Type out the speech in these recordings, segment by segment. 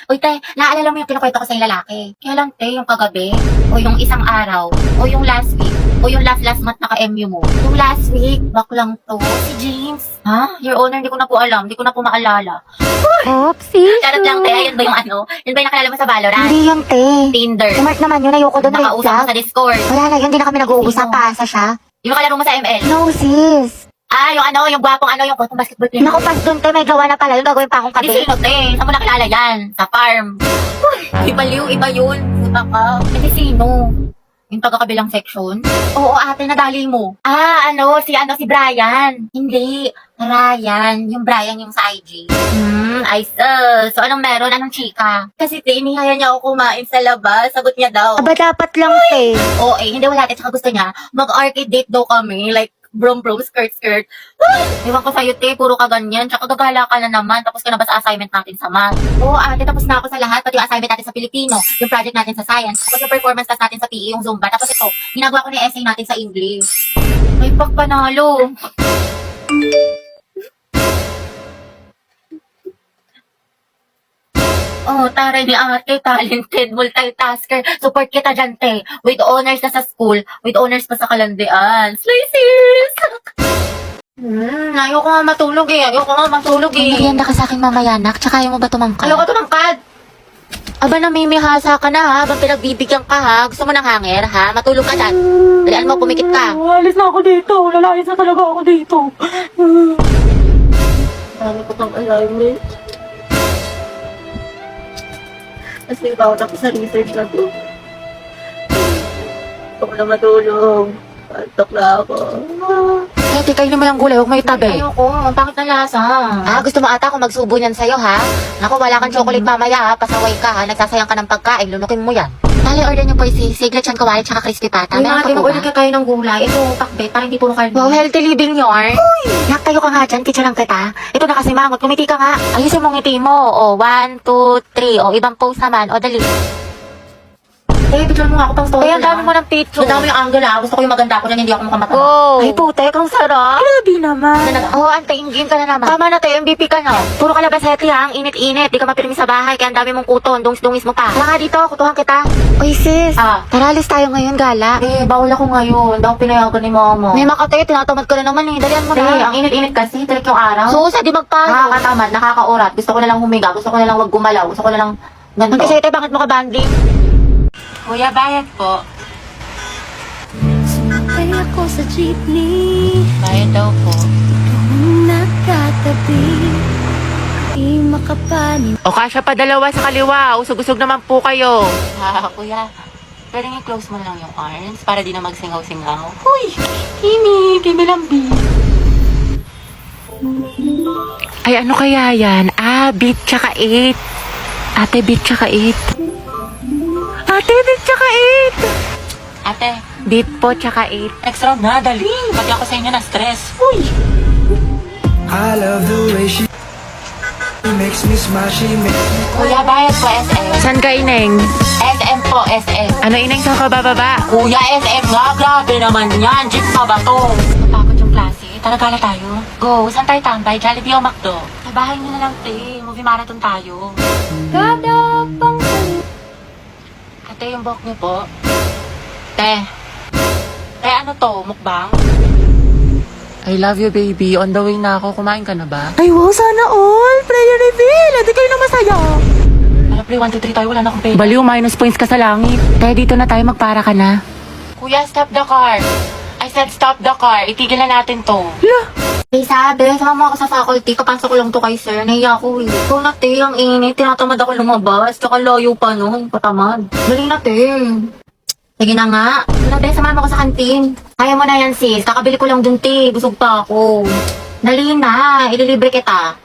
Uy, te, naalala mo yung kinukwento ko sa lalaki? Kailan, te, yung kagabi? O yung isang araw? O yung last week? O yung last month naka-MU mo? Yung last week, baklang to. Si James. Ha? Your Honor, hindi ko na po alam. Hindi ko na po maalala. Oopsie. Charot lang, te. Ayun ba yung ano? Yun ba yung nakilala mo sa Valorant? Hindi yun, te. Tinder. Smart naman yun. Ayoko doon. Red Nakausap mo flag. sa Discord. Wala na yun. Hindi na kami nag-uusap. Sino? Paasa siya. Yung kalaro mo sa ML. No, sis. Ah, yung ano, yung gwapong ano, yung gwapong basketball player. Naku, pas doon, te. May gawa na pala. Yung gagawin pa akong Hindi kape. sino, te? Saan mo nakilala yan? Sa farm. Uy, iba liw, iba yun. Puta ka. Hindi sino? Yung taga-kabilang section? Oo, ate, nadali mo. Ah, si Brian. Hindi, Ryan. Yung Brian yung sa IG. I so anong meron? Anong chika? Kasi te, inihaya niya ako kumain sa labas. Sagot niya daw. Aba, dapat lang, te. Oo, hindi wala. Tsaka gusto niya, mag-arcade date daw kami. Like, brom, skirt. Iwan ko sa'yo, te, puro ka ganyan. Tsaka gagala ka na naman. Tapos ka na ba sa assignment natin sa math? Oo, ate, tapos na ako sa lahat. Pati yung assignment natin sa Pilipino, yung project natin sa science, tapos yung performance test natin sa PE, yung Zumba. Tapos ito, ginagawa ko na yung essay natin sa English. May pagpanalo. Oh, taray ni ate, talented, multitasker. Support kita dyan, te. With honors na sa school, with honors pa sa kalandian. Slay, sis! Ayoko nga matulog eh. Merienda ka sa akin mamaya, nak. Tsaka ayaw mo ba tumangkad? Ayoko tumangkad. Aba, namimihasa ka na ha. Habang pinagbibigyan ka ha. Gusto mo ng hanger ha? Matulog ka dyan. Dalian mo, pumikit ka. Alis na ako dito. Lalayas na talaga ako dito. Dami ko pang assignment. Kasi bawat ako sa research na to. Gusto ko na matulog. Pantok na ako. Eh, kayo naman ang gulay. Huwag may tabi. Ayoko, ang pangit na lasa. Ah, gusto mo ata akong magsubo niyan sa'yo, ha? Naku, wala kang chocolate mamaya, ha? Pasaway ka, ha? Nagsasayang ka ng pagkain. Lunukin mo yan. Tali, order niyo po si siglet siyang kawali tsaka crispy pata. Ay, Meron mga pa po order ba? ka tayo ng gulay. Ito, pakbet, para hindi puro karne. Wow, healthy living yarn. Nak, tayo ka nga dyan. Kitsa lang kita. Ito na kasi mangot. Kumiti ka nga. Ayusin mo ngiti mo. O, 1, 2, 3. O, ibang pose naman. O, dali. Eh, picture mo nga ako pang story. Kaya ang dami mo ng picture. Ang dami yung angle ah. Gusto ko yung maganda ako dyan, hindi ako mukhang mata. Go. Ay, putek, ang sarap. Grabe naman. Oh, antayin ka na naman. Tama na tayo, MVP ka na. Puro ka labasete ha, ang init-init. Di ka mapirmi sa bahay, kaya ang dami mong kuton. Dungis-dungis mo pa. Tara nga dito, kutuhan kita. Uy, sis. Ah. Tara, alis tayo ngayon, gala. Eh, bawal ako ngayon. Hindi ako pinayagan ni mama. May makatayo, tinatamad ka na naman eh. Dalian mo Eh, na. ang init-init kasi, tarik yung araw. Susa, di magpayo. Nakakatamad, nakakaurat. Gusto ko na lang humiga. Gusto ko na lang wag gumalaw. Gusto ko na lang ganito. Magkasete, bakit mo ka banding? Kuya, bayad po. Sumakay ako sa jeepney, Bayad daw po. nakatabi, di makapanin. O kasya pa dalawa sa kaliwa. Usog-usog naman po kayo. Kuya, pwede nga close mo na lang yung arms para di na magsingaw-singaw. Huy! Kimi lambi. Ay, ano kaya yan? Ah, beat tsaka 8. Ate, beat tsaka 8. Ate, beat tsaka 8. Ate, Beat po tsaka 8. next round na, dali. Pati ako sa inyo na stress. Huy! I love the way she makes me smile, she makes me Kuya, bayad po SM. San ka, Ineng? SM po, SM. Ano, Ineng, saan ka bababa? Kuya, SM nga. Grabe naman yan. Jeep pa ba to? Napakot yung klase. Tara, gala tayo. Go. Saan tayo tambay? Jollibee o McDo? Sa bahay nyo na lang, te. Movie marathon tayo. Kada pang Ate, yung buhok niyo po. Te. Te, ano to? Mukbang? I love you, baby. On the way na ako. Kumain ka na ba? Ay, wow, sana all. Prayer reveal. Hindi kayo na masaya. Ano, pre? 1, 2, 3 tayo. Wala na akong pera. Baliw, minus points ka sa langit. Tayo dito na tayo, magpara ka na. Kuya, stop the car. I said stop the car. Itigil na natin to. Eh, sabi, sama ako sa faculty. Kapasok ko lang to kay sir. Nahiya ako eh. Ikaw na, te. Ang init. Tinatamad ako lumabas. Tsaka layo pa, no? Patamad. Dali na, te. Sige na nga. Nabe, samahan mo ko sa kantin. Kaya mo na yan, sis. Kakabili ko lang dun, te. Busog pa ako. Dali na. Ililibre kita.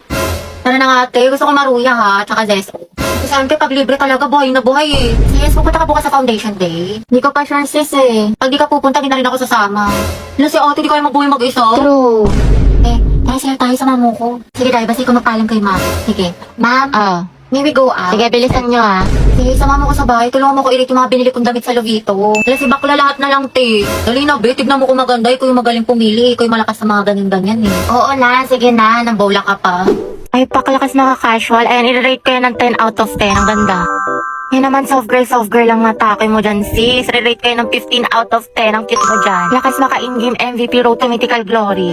Tara na nga, te. Gusto ko maruya, ha? Tsaka zeso. Kasi ante, pag libre talaga, buhay na buhay eh. Sis, pupunta ka bukas sa foundation day. Hindi ko pa sure, sis eh. Pag di ka pupunta, di na rin ako sasama. Hala si ate, di kayo mabuhay mag-isa. True. Eh, tara sila tayo sa mamo ko. Sige, dahil basta ikaw magpaalam kay ma'am. Sige. Ma'am, Oh. may we go out? Sige, bilisan nyo ha. Sige, sama mo ko sa bahay. Tulungan mo ko i-rate yung mga binili kong damit sa Lovito. Hala si bakla lahat na lang, te. Dali na, be. Tignan mo kung maganda. Ikaw yung magaling pumili. Ikaw yung malakas sa mga ganyan-ganyan eh. Oo na, sige na. Nang bola ka pa. Ay, pakalakas maka-casual. Ayan, i-rate ko yan ng 10 out of 10. Ang ganda. Yan naman, soft girl lang natake mo dyan, sis. I-rate ko yan ng 15 out of 10. Ang cute mo dyan. Lakas maka-in-game MVP road to mythical glory.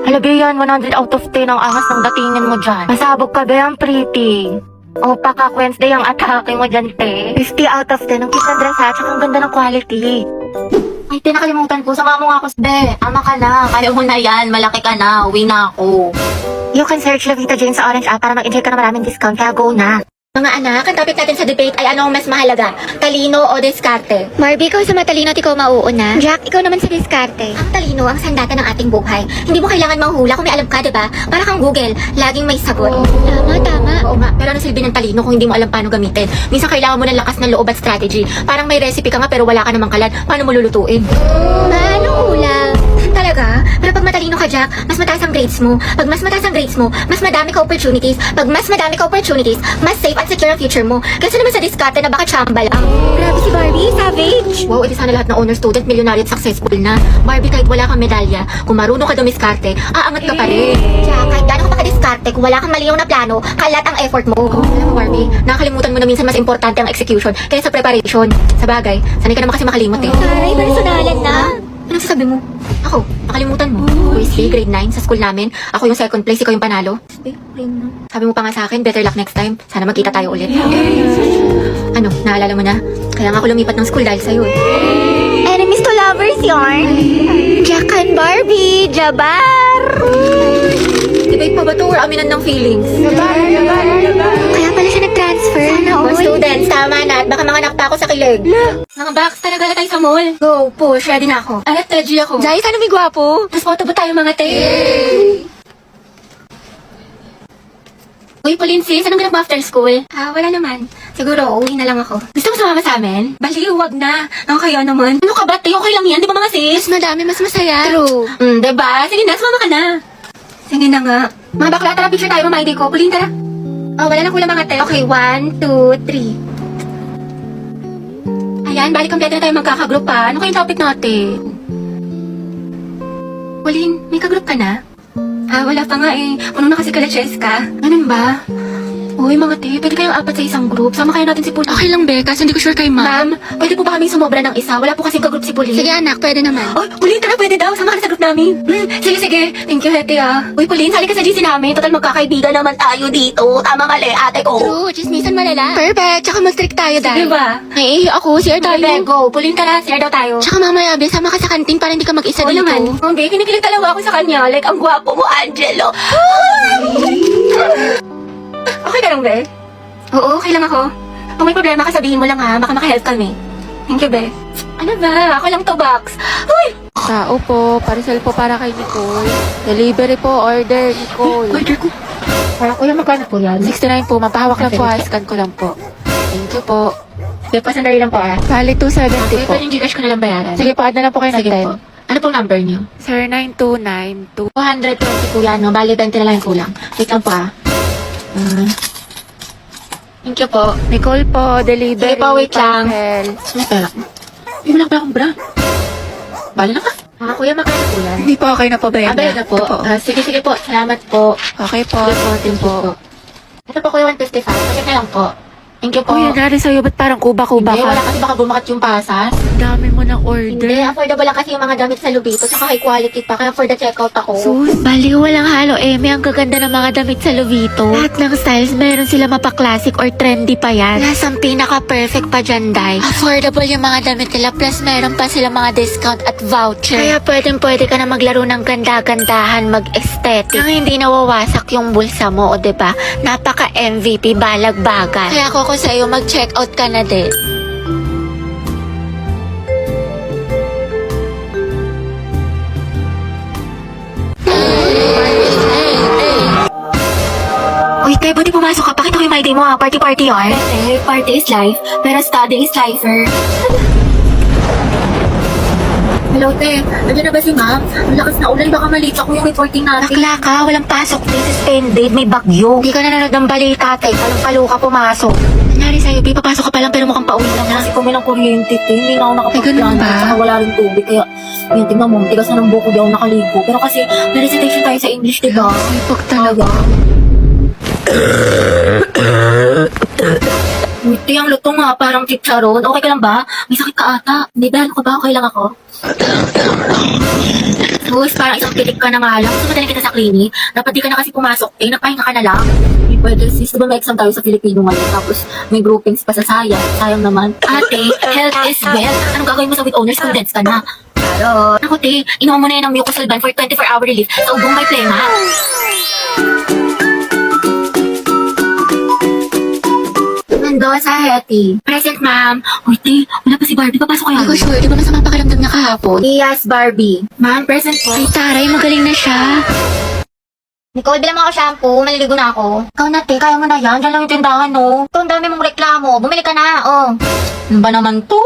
Halaga yan, 100 out of 10 ang angas ng datingin mo dyan. Masabog ka ba yan, pretty? O, paka-Wednesday ang atake mo dyan, te. 50 out of 10. Ang cute ng dress, ha? Tsaka ang ganda ng quality. Ay, tinakalimutan ko. Sama mo nga ako, be. Ama ka na. Kaya mo na yan. Malaki ka na. Uwi na ako. You can search Lavita Jane sa Orange app para mag-enjoy ka ng maraming discount. Kaya go na. Mga anak, ang topic natin sa debate ay ano ang mas mahalaga? Talino o diskarte? Marby, ikaw sa matalino at ikaw mauuna. Jack, ikaw naman sa diskarte. Ang talino ang sandata ng ating buhay. Hindi mo kailangan manghula kung may alam ka, diba? Para kang Google, laging may sagot. Tama. Oo nga, pero ano silbi ng talino kung hindi mo alam paano gamitin? Minsan kailangan mo ng lakas ng loob at strategy. Parang may recipe ka nga pero wala ka namang kalan. Paano mo lulutuin? Anong ulam? Talaga? Pero pag matalino ka, Jack, mas mataas ang grades mo. Pag mas mataas ang grades mo, mas madami ka opportunities. Pag mas madami ka opportunities, mas safe at secure ang future mo. Kasi naman sa diskarte na baka chamba lang. Grabe si Barbie, savage. Wow, edi sana lahat ng honor student, milyonaryo at successful na. Barbie, kahit wala kang medalya, kung marunong ka dumiskarte, aangat ka pa rin. Jack, kahit gano'n ka pa ka-diskarte, kung wala kang maliyaw na plano, kalat ang effort mo. Alam mo, Barbie, nakakalimutan mo na minsan mas importante ang execution kaysa preparation. Sa bagay, sanay ka naman kasi makalimot eh. Taray, personalan na. Anong sasabi mo? Ako, nakalimutan mo. Wesley, grade 9, sa school namin. Ako yung second place, ikaw yung panalo. Sabi mo pa nga sa akin, better luck next time. Sana magkita tayo ulit. Ano, naalala mo na? Kaya nga ako lumipat ng school dahil sa'yo eh. Enemies to lovers, yarn. Jack and Barbie, Jabar. Debate pa ba to or aminan ng feelings? Kaya pala siya nag-transfer. Sana Mga students, tama na at baka manganak pa ako sa kilig. Mga box, talaga na tayo sa mall. Go, push, ready na ako. Alat, ready ako. Jai, sana may gwapo. Tapos photo ba tayo mga te? Uy, Pauline sis, anong ganap mo after school? Wala naman. Siguro, uwi na lang ako. Gusto mo sumama sa amin? Baliw, wag na. Ang kaya naman. Ano ka ba, te? Okay lang yan, di ba mga sis? Mas madami, mas masaya. True. Diba? Sige na, sumama ka na. Sige na nga. Mga bakla, tara, picture tayo, mama ID ko. Pauline, tara. Oh, wala nang kulang mga te. Okay, 1, 2, 3. Ayan, balik kompleto na tayo magkakagroup pa. Ano kayong topic natin? Pauline, may kagroup ka na? Wala pa nga eh. Puno na kasi kala Cheska. Ganun ba? Uy, mga te, pwede kayong apat sa isang group. Sama kayo natin si Pauline. Okay lang, be. Kasi hindi ko sure kay Ma'am, pwede po ba kami sumobra ng isa? Wala po kasing kagroup si Pauline. Sige anak, pwede naman. Oh, Pauline, tara, pwede daw. Sama ka na sa group namin. Sige. Thank you, Hete, ah. Uy, Pauline, sali ka sa GC namin. Total, magkakaibigan naman tayo dito. Tama mali, ate ko. True, chismisan malala. Perfect, tsaka mag-strict tayo dahil. Diba? Naiihi ako, CR tayo. Bebe, go. Pauline, tara. Share daw tayo. Tsaka mamaya, be, sama ka sa kantin para hindi ka mag-isa Oo dito. naman. Okay, kinikilig talaga ako sa kanya. Like, ang gwapo mo, Angelo. Okay ka lang, Be? Oo, okay lang ako. Kung may problema ka, sabihin mo lang ha. Baka makahelp kami. Thank you, Be. Ano ba? Ako lang to, Box. Uy! Tao po, parcel po para kay Nicole. Delivery po, order, Nicole. Order ko. Kuya, magkano po yan? 69 po, mapahawak lang po, scan ko lang po. Thank you po. Be, pasandali lang po ah. Bali, 270 Okay, po. pwede yung Gcash ko na lang bayaran. Sige po, add na lang po kayo ng Sige po. 10. Ano pong number niyo? Sir, 9292. 220 po yan, no? Bali, 20 na lang yung kulang. Wait lang po ah. Thank you po. Nicole po, delivery. Sige po, wait lang. parcel. May pera ko. Hindi mo lang pala akong bra. Bala na ka. Kuya, magkano po yan? Hindi po okay na po ba yan? Abay na po. Ito po. Sige po. Salamat po. Okay po, Thank you po. Ito po kuya, 155. Pakit na lang po. Thank you po. Kuya, nari sa'yo, ba't parang kuba-kuba Hindi, ka? wala kasi baka bumakat yung pasas. Dami mo ng Hindi, order. affordable lang kasi yung mga damit sa Lubito. Saka high quality pa. Kaya for the checkout ako. Sus, baliw, walang halo, ang gaganda ng mga damit sa Lovito. Lahat ng styles, meron sila mapa-classic or trendy pa yan. Plus, ang pinaka-perfect pa dyan, Day. Affordable yung mga damit nila, plus meron pa sila mga discount at voucher. Kaya pwede ka na maglaro ng ganda-gandahan, mag-aesthetic. Nang hindi nawawasak yung bulsa mo, o diba? Napaka-MVP, balag-bagal. Kaya ako sa'yo, mag-check out ka na din. Uy, te, buti pumasok ka. Pakita ko yung ID mo ha. Party-party yun. Party is life, pero study is lifer. Hello, te. Nandiyan na ba si ma'am? Ang lakas na ulan, baka malita ko yung reporting natin. Bakla ka, walang pasok. This suspended, may bagyo. Hindi ka nanonood ng balita, te. Palang-palo ka pumasok. Nangyari sa'yo, Bi, papasok ka pa lang pero mukhang pauwi lang na. Kasi kung may ng kuryente, te, hindi na ako nakapagplano. ba? Saka wala rin tubig, kaya yun, tingnan mo, tigas na ng buko, di ako nakaligo. Pero kasi, may recitation tayo sa English, diba? Sipag talaga. Uy, ang luto nga, parang chicharon. Okay ka lang ba? May sakit ka ata. Hindi ba? Ano ka ba? Okay lang ako? Sus, parang isang pitik ka na nga lang. Gusto madali kita sa clinic. Dapat di ka na kasi pumasok. Eh, nagpahinga ka na lang. Hindi pwede, sis. Diba may exam tayo sa Filipino ngayon? Tapos may groupings pa sa sayang. Sayang naman. Ate, health is wealth. Anong gagawin mo sa with owners? Condense ka na. Pero, ako te, inuha mo na yan ng mucosolvan for 24-hour relief sa ubong may plema. Mendoza, Hetty. Present, ma'am. Uy, te, wala pa si Barbie. Papasok kaya? Hindi ko sure, di ba masama pakiramdam niya kahapon? Yes, Barbie. Ma'am, present po. Ay, taray, magaling na siya. Nicole, bilang mo ako shampoo. Maliligo na ako. Ikaw na, te. Kaya mo na yan. Diyan lang yung tindahan, no? Ito, ang dami mong reklamo. Bumili ka na, oh. Ano ba naman to?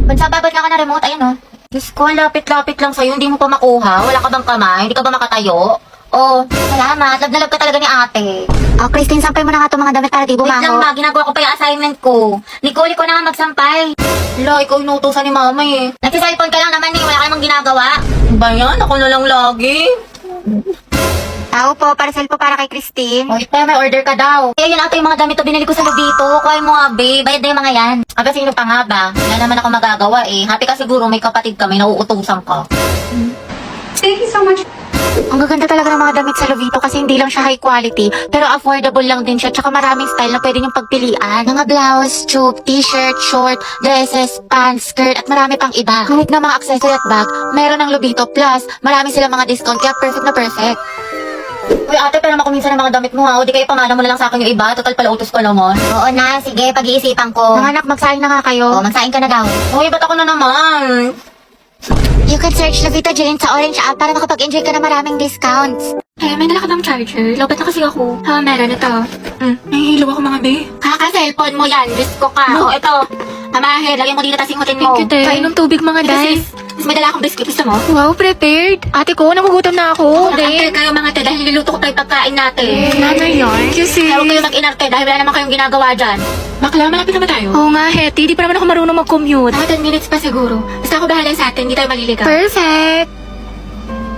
Bansababad na ka na remote. Ayun, oh. Diyos ko, lapit-lapit lang sa'yo. Hindi mo pa makuha. Wala ka bang kamay? Hindi ka ba makatayo? Oh, salamat. Love na love ka talaga ni ate. Oh, Christine, sampay mo na nga itong mga damit para di Wait lang, bumaho. ma. Ginagawa ko pa yung assignment ko. Nicole, ikaw na nga magsampay. Hala, ikaw inutusan ni mama eh. Nagsiselfon ka lang naman eh. Wala ka namang ginagawa. Ba yan? Ako na lang lagi. Tao po, parcel po para kay Christine. Wait pa, may order ka daw. Eh, yun ate yung mga damit na binili ko sa Lubito. Kuhay mo nga, babe. Bayad na yung mga yan. Aba, sino pa nga ba? Wala naman ako magagawa eh. Happy ka siguro, may kapatid ka, may nauutusan ka. Ang gaganda talaga ng mga damit sa Lovito kasi hindi lang siya high quality, pero affordable lang din siya, tsaka maraming style na pwede niyong pagpilian. Mga blouse, tube, t-shirt, short, dresses, pants, skirt, at marami pang iba. Kahit na mga accessory at bag, meron ng Lovito. Plus, marami silang mga discount, kaya perfect na perfect. Uy, ate, pero makuminsan ng mga damit mo ha. O di kayo pamana mo na lang sa akin yung iba. Total pala utos ko naman. Oo na, sige, pag-iisipan ko. Mga anak, magsaing na nga kayo. Oh, magsain ka na daw. Uy, ba't ako na naman? You can search Lovito Jane sa Orange app para makapag-enjoy ka ng maraming discounts. Eh, may dala ka bang charger? Lobat na kasi ako. Ha, meron ito. Nahihilo ako mga be. Kaka-cellphone mo yan. Disco ka. No. O, ito. Mamahir, lagyan mo dito tas ingutin mo. Thank you, te. Kain ng tubig mga day. Tapos may dala akong biscuit. Gusto mo? Wow, prepared. Ate ko, nagugutom na ako. Mag-antay kayo mga te dahil niluluto ko tayo pagkain natin. Ano yun? Kasi... Kaya huwag kayo mag-inarte dahil wala naman kayong ginagawa dyan. Bakla, malapit naman tayo. Oo nga, Hetty. Di pa naman ako marunong mag-commute. Mga 10 minutes pa siguro. Basta ako bahala sa atin. Hindi tayo maliligaw. Perfect.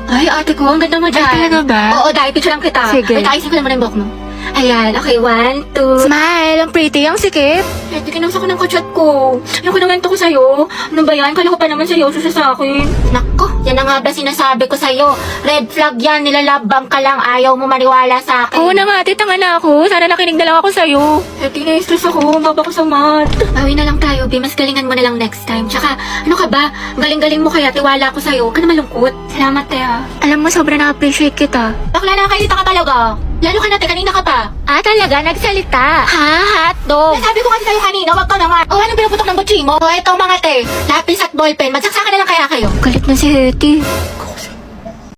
Ay, ate ko, ang ganda mo dyan. Ay, talaga ba? Oo, dahil picture lang kita. Sige. Wait, ayusin ko lang muna yung buhok mo. Ayan, okay, 1, 2. Smile, ang pretty, ang sikip. Ate, kinamsa ko ng kachat ko. Ano ko naman to ko sa'yo? Ano ba yan? Kala ko pa naman seryoso siya sa akin. Nako, yan na nga ba sinasabi ko sa'yo. Red flag yan, nilalabang ka lang. Ayaw mo maniwala sa akin. Oo na nga, ate, tanga na ako. Sana nakinig na lang ako sa'yo. Ate, na-stress ako. Baba ko sa mat. Bawi na lang tayo, Bi. Mas galingan mo na lang next time. Tsaka, ano ka ba? Galing-galing mo kaya. Tiwala ko sa'yo. Ka na malungkot. Salamat, Tea. Alam mo, sobrang na-appreciate kita. Bakla na kayo ka talaga. Lalo ka na, kanina ka pa. Ah, talaga? Nagsalita? Ha? Hotdog? Sabi ko kasi sa'yo kanina, wag ka na nga. O, anong pinaputok ng butsi mo? O, eto mga te, lapis at ballpen. Magsaksakan na lang kaya kayo. Galit na si Hetty.